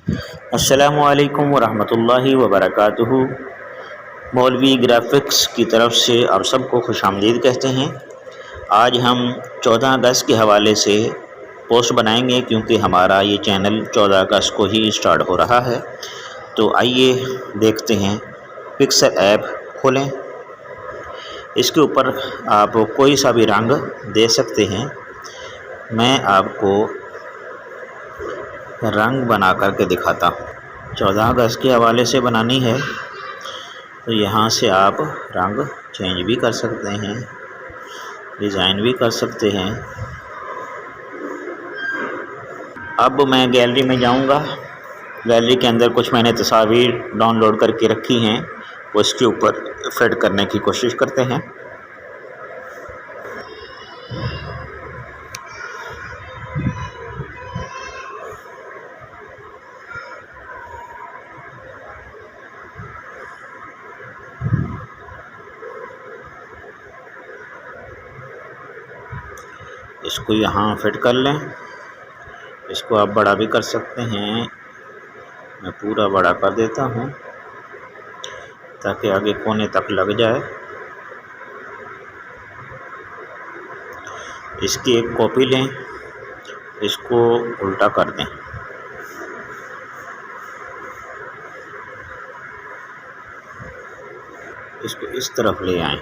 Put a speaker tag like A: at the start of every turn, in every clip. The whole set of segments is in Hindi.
A: अस्सलामुअलैकुम वरहमतुल्लाहि वबरकातुहू। मौलवी ग्राफ़िक्स की तरफ से आप सबको खुशामदीद कहते हैं। आज हम 14 अगस्त के हवाले से पोस्ट बनाएंगे, क्योंकि हमारा ये चैनल 14 अगस्त को ही स्टार्ट हो रहा है। तो आइए देखते हैं। पिक्सल ऐप खोलें, इसके ऊपर आप कोई सा भी रंग दे सकते हैं। मैं आपको रंग बना करके दिखाता हूँ। 14 अगस्त के हवाले से बनानी है, तो यहाँ से आप रंग चेंज भी कर सकते हैं, डिज़ाइन भी कर सकते हैं। अब मैं गैलरी में जाऊँगा। गैलरी के अंदर कुछ मैंने तस्वीर डाउनलोड करके रखी हैं, वो इसके ऊपर फिट करने की कोशिश करते हैं। इसको यहाँ फिट कर लें। इसको आप बड़ा भी कर सकते हैं। मैं पूरा बड़ा कर देता हूँ ताकि आगे कोने तक लग जाए। इसकी एक कॉपी लें, इसको उल्टा कर दें। इसको इस तरफ ले आएं,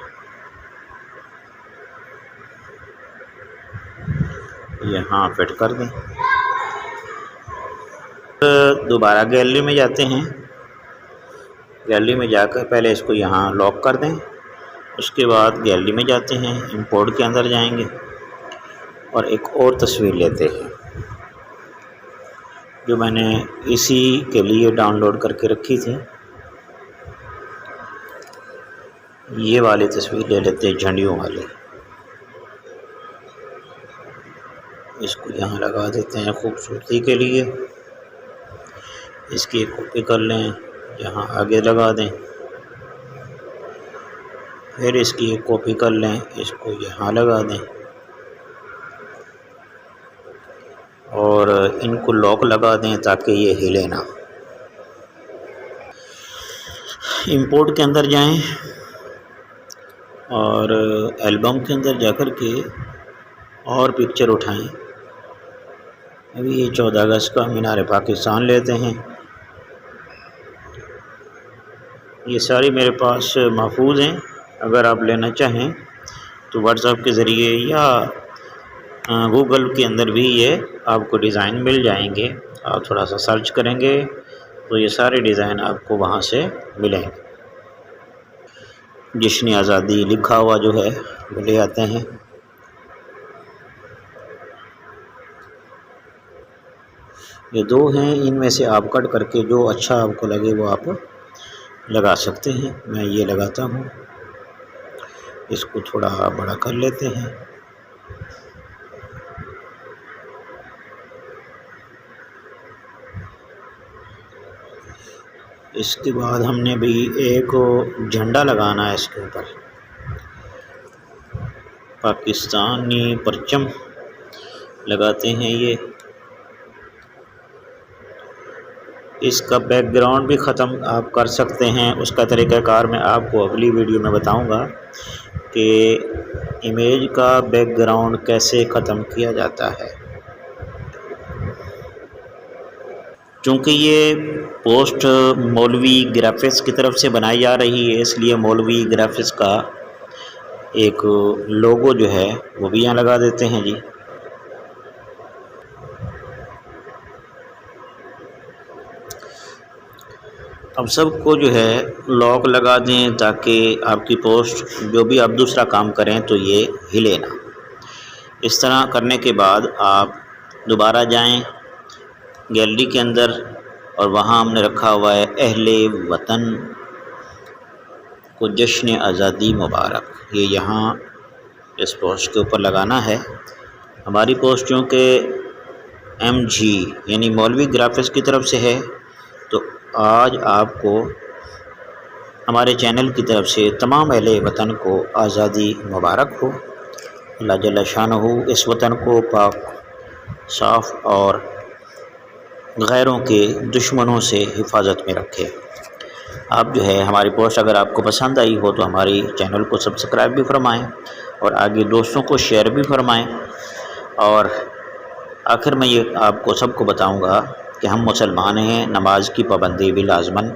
A: यहाँ फिट कर दें। दोबारा गैलरी में जाते हैं। गैलरी में जाकर पहले इसको यहाँ लॉक कर दें। उसके बाद गैलरी में जाते हैं, इंपोर्ट के अंदर जाएंगे और एक और तस्वीर लेते हैं जो मैंने इसी के लिए डाउनलोड करके रखी थी। ये वाली तस्वीर ले लेते हैं, झंडियों वाली। इसको यहाँ लगा देते हैं खूबसूरती के लिए। इसकी एक कॉपी कर लें, यहाँ आगे लगा दें। फिर इसकी एक कॉपी कर लें, इसको यहाँ लगा दें और इनको लॉक लगा दें ताकि ये हिले ना। इंपोर्ट के अंदर जाएं और एल्बम के अंदर जाकर के और पिक्चर उठाएं। अभी ये 14 अगस्त का मीनार पाकिस्तान लेते हैं। ये सारी मेरे पास महफूज हैं। अगर आप लेना चाहें तो व्हाट्सएप के ज़रिए या गूगल के अंदर भी ये आपको डिज़ाइन मिल जाएंगे। आप थोड़ा सा सर्च करेंगे तो ये सारे डिज़ाइन आपको वहाँ से मिलेंगे। जश्न आज़ादी लिखा हुआ जो है वो ले आते हैं। ये दो हैं, इनमें से आप कट करके जो अच्छा आपको लगे वो आप लगा सकते हैं। मैं ये लगाता हूँ। इसको थोड़ा बड़ा कर लेते हैं। इसके बाद हमने भी एक झंडा लगाना है इसके ऊपर, पाकिस्तानी परचम लगाते हैं। ये इसका बैकग्राउंड भी ख़त्म आप कर सकते हैं। उसका तरीक़ाकार मैं आपको अगली वीडियो में बताऊंगा कि इमेज का बैकग्राउंड कैसे ख़त्म किया जाता है। चूँकि ये पोस्ट मौलवी ग्राफ़िक्स की तरफ से बनाई जा रही है, इसलिए मौलवी ग्राफ़िक्स का एक लोगो जो है वो भी यहाँ लगा देते हैं जी। अब सबको जो है लॉक लगा दें ताकि आपकी पोस्ट जो भी आप दूसरा काम करें तो ये हिले ना। इस तरह करने के बाद आप दोबारा जाएं गैलरी के अंदर और वहाँ हमने रखा हुआ है अहले वतन को जश्न आज़ादी मुबारक। ये यहाँ इस पोस्ट के ऊपर लगाना है। हमारी पोस्ट चूँकि MG यानी मौलवी ग्राफ़िक्स की तरफ से है, तो आज आपको हमारे चैनल की तरफ से तमाम अहले वतन को आज़ादी मुबारक हो। अल्लाह जल्ल शानहू इस वतन को पाक, साफ़ और गैरों के दुश्मनों से हिफाजत में रखे। आप जो है हमारी पोस्ट अगर आपको पसंद आई हो तो हमारी चैनल को सब्सक्राइब भी फरमाएं और आगे दोस्तों को शेयर भी फरमाएं। और आखिर में ये आपको सबको बताऊंगा कि हम मुसलमान हैं, नमाज की पाबंदी भी लाजमन